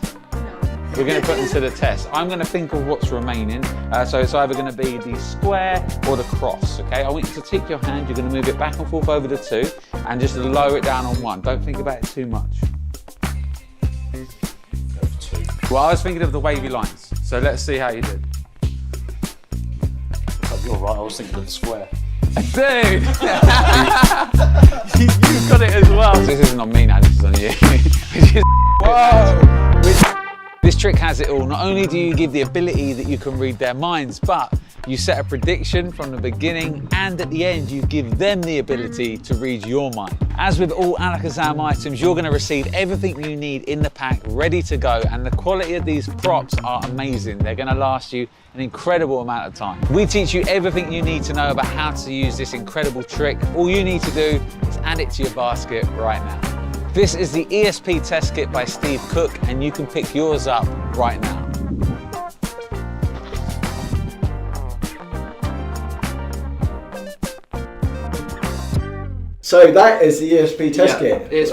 We're going to put them to the test. I'm going to think of what's remaining. So it's either going to be the square or the cross, okay? I want you to take your hand, you're going to move it back and forth over the 2 and just lower it down on 1. Don't think about it too much. Well, I was thinking of the wavy lines. So let's see how you did. Oh, you're right, I was thinking of the square. Dude! You've got it as well. This isn't on me now, this is on you. Whoa! This trick has it all. Not only do you give the ability that you can read their minds, but you set a prediction from the beginning, and at the end you give them the ability to read your mind. As with all Alakazam items, you're going to receive everything you need in the pack ready to go, and the quality of these props are amazing. They're going to last you an incredible amount of time. We teach you everything you need to know about how to use this incredible trick. All you need to do is add it to your basket right now. This is the ESP test kit by Steve Cook, and you can pick yours up right now. So that is the ESP test kit. It is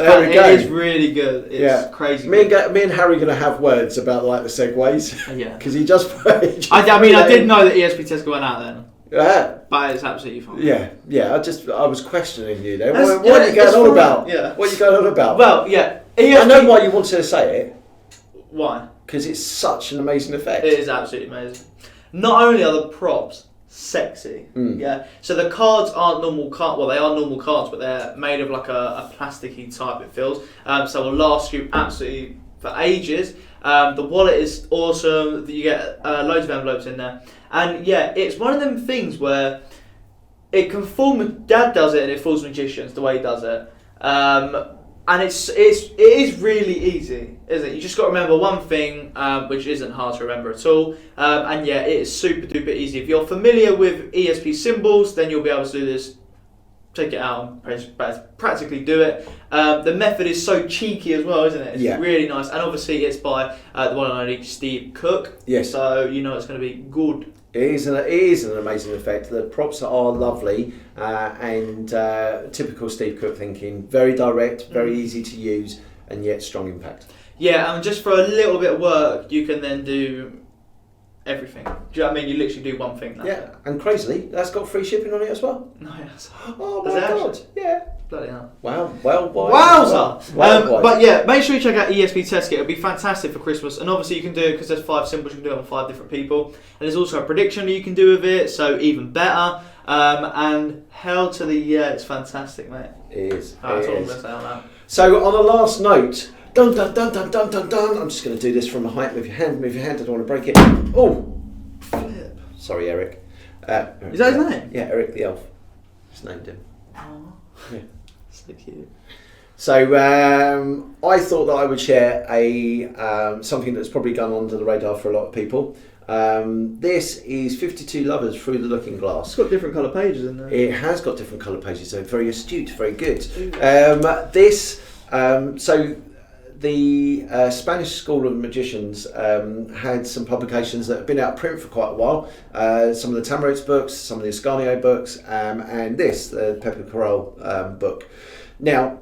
really good. It's crazy. Me and Harry are going to have words about like the segues. Yeah. Because he just. I mean, I did know that ESP test went out then. Yeah. But it's absolutely fine. Yeah. I was questioning you there. What are you going on about? Yeah. What are you going on about? Well, yeah. I know why you wanted to say it. Why? Because it's such an amazing effect. It is absolutely amazing. Not only are the props sexy, so the cards aren't normal cards. Well, they are normal cards, but they're made of like a plasticky type. It feels so will last you absolutely for ages. The wallet is awesome. You get loads of envelopes in there, and it's one of them things where it can fool. Dad does it, and it fools magicians the way he does it. And it is really easy, isn't it? You just got to remember one thing, which isn't hard to remember at all. And it is super duper easy. If you're familiar with ESP symbols, then you'll be able to do this. Take it out and practically do it. The method is so cheeky as well, isn't it? It's really nice. And obviously it's by the one and only Steve Cook. Yes. So you know it's going to be good. It is an amazing effect. The props are lovely and typical Steve Cook thinking. Very direct, very easy to use, and yet strong impact. Yeah, and just for a little bit of work, you can then do everything. Do you know what I mean? You literally do one thing. And crazily, that's got free shipping on it as well. Nice. Oh my god! Yeah. Bloody hell. Wow. Wowza! But make sure you check out ESP Test Kit. It'll be fantastic for Christmas. And obviously you can do it because there's 5 symbols. You can do it on 5 different people. And there's also a prediction you can do with it, so even better. And hell to the it's fantastic, mate. It is. That's all I'm going to say on that. So on the last note, dun dun dun dun dun dun dun. I'm just going to do this from a height. Move your hand. I don't want to break it. Oh! Flip. Sorry, Eric. Is that his name? Yeah, Eric the Elf. Just named him. Oh. Yeah. So cute. So I thought that I would share something that's probably gone under the radar for a lot of people. This is 52 Lovers Through the Looking Glass. It's got different colour pages in there. It has got different colour pages, so very astute, very good. The Spanish School of Magicians had some publications that have been out of print for quite a while. Some of the Tamariz books, some of the Ascanio books, and this, the Pepe Corral book. Now,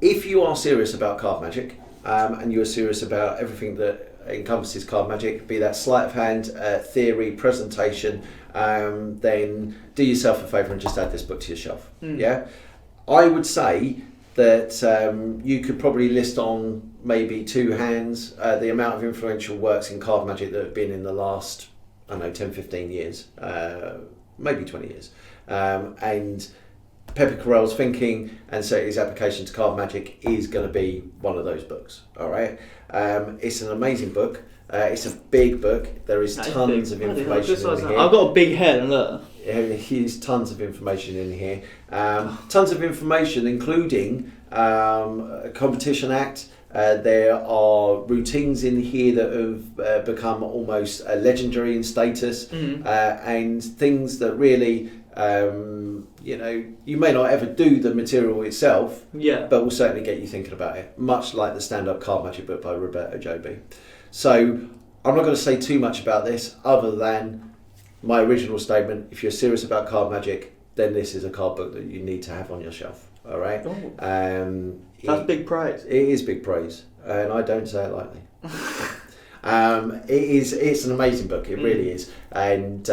if you are serious about card magic, and you are serious about everything that encompasses card magic, be that sleight of hand, theory, presentation, then do yourself a favour and just add this book to your shelf. Yeah, I would say that you could probably list on maybe 2 hands the amount of influential works in card magic that have been in the last, 10, 15 years, maybe 20 years. And Pepe Corral's thinking and so his application to card magic is going to be one of those books. All right, it's an amazing book. It's a big book. There is tons of information in here. I've got a big head and look. Here's tons of information in here. Tons of information, including a competition act. There are routines in here that have become almost legendary in status, and things that really, you may not ever do the material itself, but will certainly get you thinking about it. Much like the stand-up card magic book by Roberto Joby. So I'm not going to say too much about this, other than my original statement. If you're serious about card magic, then this is a card book that you need to have on your shelf. All right. That's big praise. It is big praise, and I don't say it lightly. It's an amazing book. It really is, and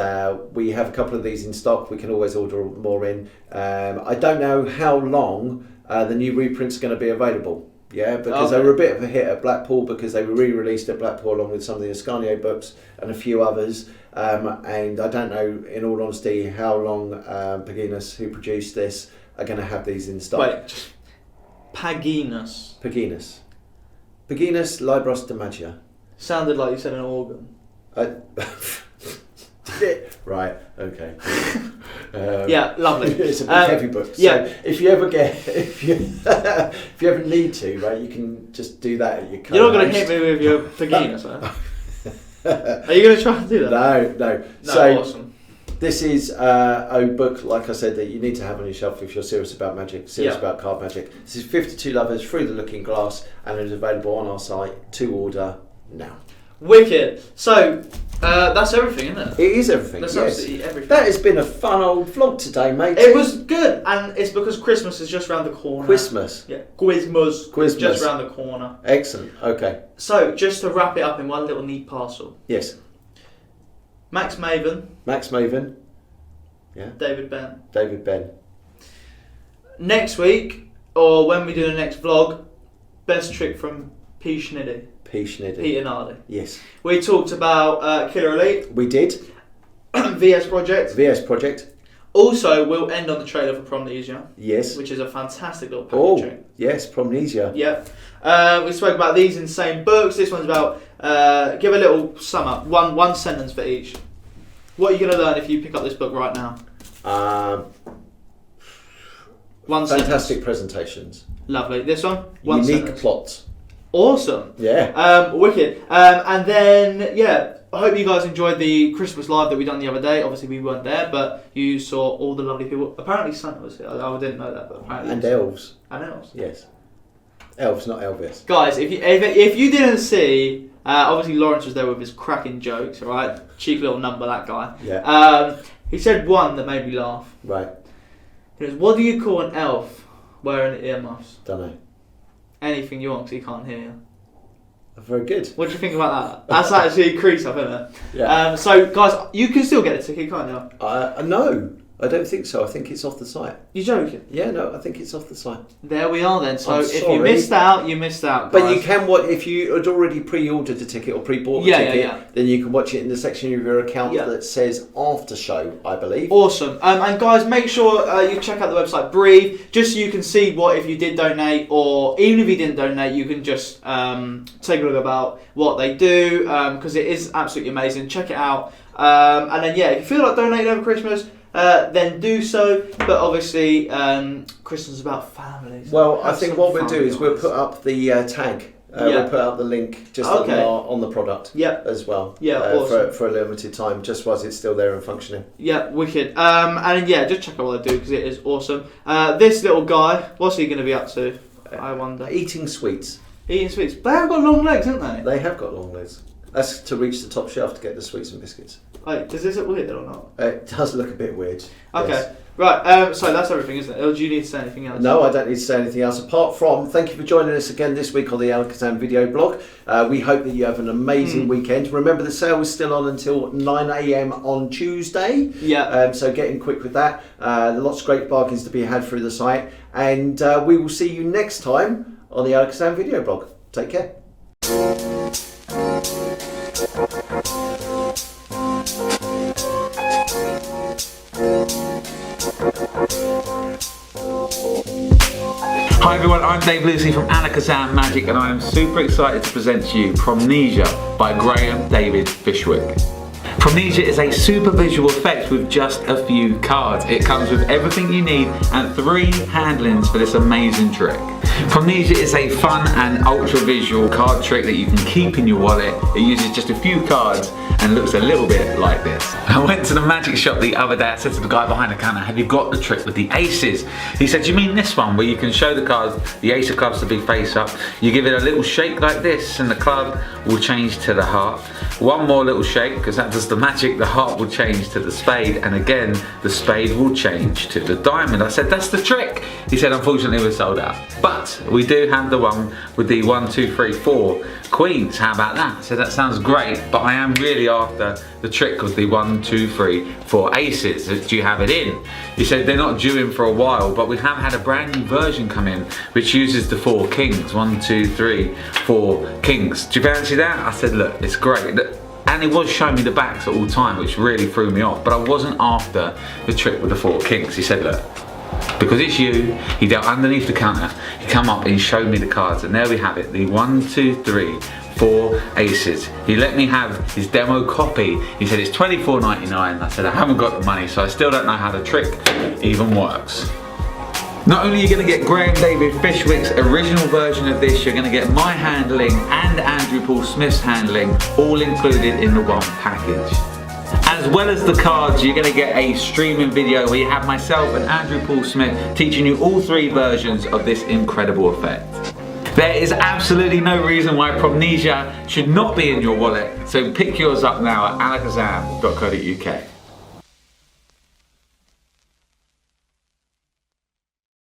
we have a couple of these in stock. We can always order more in. I don't know how long the new reprints are going to be available. Yeah, because they were a bit of a hit at Blackpool, because they were re-released at Blackpool along with some of the Ascanio books and a few others. And I don't know, in all honesty, how long Paginas, who produced this, are going to have these in stock. Wait, Paginas Libros de Magia. Sounded like you said an organ. Right, okay. Yeah, lovely. It's a big heavy book. So if you ever if you ever need to, right, you can just do that at your co-host. You're not going to hit me with your Paginas, huh? Are you going to try and do that? No. So awesome. This is a book, like I said, that you need to have on your shelf if you're serious about magic, serious about card magic. This is 52 Lovers Through the Looking Glass, and it is available on our site to order now. Wicked. So, That's everything, isn't it? It is everything. That's yes. absolutely everything. That has been a fun old vlog today, mate. It was good, and it's because Christmas is just around the corner. Christmas. Yeah, Quizmas. Quizmas. Just around the corner. Excellent. Okay. So, just to wrap it up in one little neat parcel. Yes. Max Maven. Max Maven. Yeah. David Ben. David Ben. Next week, or when we do the next vlog, best trick from P. Schniddy. P. Schniddy. Peter Nardi. Yes. We talked about Killer Elite. We did. VS Project. VS Project. Also, we'll end on the trailer for Romnesia. Yes. Which is a fantastic little Oh, packaging. yes, Romnesia. Yep. We spoke about these insane books. This one's about, give a little sum up, one sentence for each. What are you going to learn if you pick up this book right now? One Fantastic sentence. presentations. Lovely. This one? One Unique sentence. plots. Awesome. Yeah. Wicked. And then, yeah, I hope you guys enjoyed the Christmas live that we done the other day. Obviously, we weren't there, but you saw all the lovely people. Apparently, Santa was here. I didn't know that, but apparently. And elves. And elves. Yes. Elves, not Elvis. Guys, if you didn't see, obviously Lawrence was there with his cracking jokes, right? Cheeky little number, that guy. Yeah. He said one that made me laugh. Right. He goes, "What do you call an elf wearing earmuffs?" Don't know. Anything you want, because he can't hear you. Very good. What do you think about that? That's actually crease up, isn't it? Yeah. So, guys, you can still get a ticket, can't you? No, I don't think so. I think it's off the site. You're joking? Yeah, no, I think it's off the site. There we are then. So I'm if sorry. you missed out, you missed out, But guys. you can watch, if you had already pre-ordered a ticket or pre-bought a ticket, then you can watch it in the section of your account that says after show, I believe. Awesome. And guys, make sure you check out the website Breathe, just so you can see what if you did donate, or even if you didn't donate, you can just take a look about what they do, because it is absolutely amazing. Check it out. And then, yeah, if you feel like donating over Christmas, then do so. But obviously, Christmas is about families. Well, I think what we'll do is we'll put up the tag. We'll put up the link just on the product as well. Yeah, awesome. for a limited time, just whilst it's still there and functioning. Yeah, wicked. And then, yeah, just check out what they do because it is awesome. This little guy, what's he going to be up to? I wonder. Eating sweets. Eating sweets. They have got long legs, haven't they? They have got long legs. That's to reach the top shelf to get the sweets and biscuits. Wait, does this look weird or not? It does look a bit weird. Okay. Yes. Right, so that's everything, isn't it? Or do you need to say anything else? No, I don't need to say anything else apart from thank you for joining us again this week on the Alakazam Video Blog. We hope that you have an amazing weekend. Remember, the sale is still on until 9 AM on Tuesday. Yeah. So get in quick with that. There are lots of great bargains to be had through the site. And we will see you next time on the Alakazam Video Blog. Take care. Hi everyone, I'm Dave Lucy from Alakazam Magic and I am super excited to present to you Romnesia by Graham David Fishwick. Romnesia is a super visual effect with just a few cards. It comes with everything you need and 3 handlings for this amazing trick. Romnesia is a fun and ultra visual card trick that you can keep in your wallet. It uses just a few cards and looks a little bit like this. I went to the magic shop the other day. I said to the guy behind the counter, have you got the trick with the aces? He said, do you mean this one where you can show the cards, the ace of clubs to be face up, you give it a little shake like this and the club will change to the heart. One more little shake, because that does the magic, the heart will change to the spade, and again the spade will change to the diamond. I said, that's the trick. He said, unfortunately we're sold out. But we do have the one with the 1, 2, 3, 4 queens. How about that? I said, that sounds great, but I am really after the trick of the 1, 2, 3, 4 aces. Do you have it in? He said, they're not due in for a while, but we have had a brand new version come in which uses the 4 kings. 1, 2, 3, 4 kings. Do you fancy that? I said, look, it's great. And it was showing me the backs at all time, which really threw me off, but I wasn't after the trick with the 4 kings. He said, look, because it's you, he dealt underneath the counter, he come up and he showed me the cards, and there we have it, the 1, 2, 3, 4 aces. He let me have his demo copy. He said it's $24.99. I said I haven't got the money, so I still don't know how the trick even works. Not only are you going to get Graham David Fishwick's original version of this, you're going to get my handling and Andrew Paul Smith's handling all included in the one package. As well as the cards, you're going to get a streaming video where you have myself and Andrew Paul Smith teaching you all 3 versions of this incredible effect. There is absolutely no reason why Romnesia should not be in your wallet, so pick yours up now at alakazam.co.uk.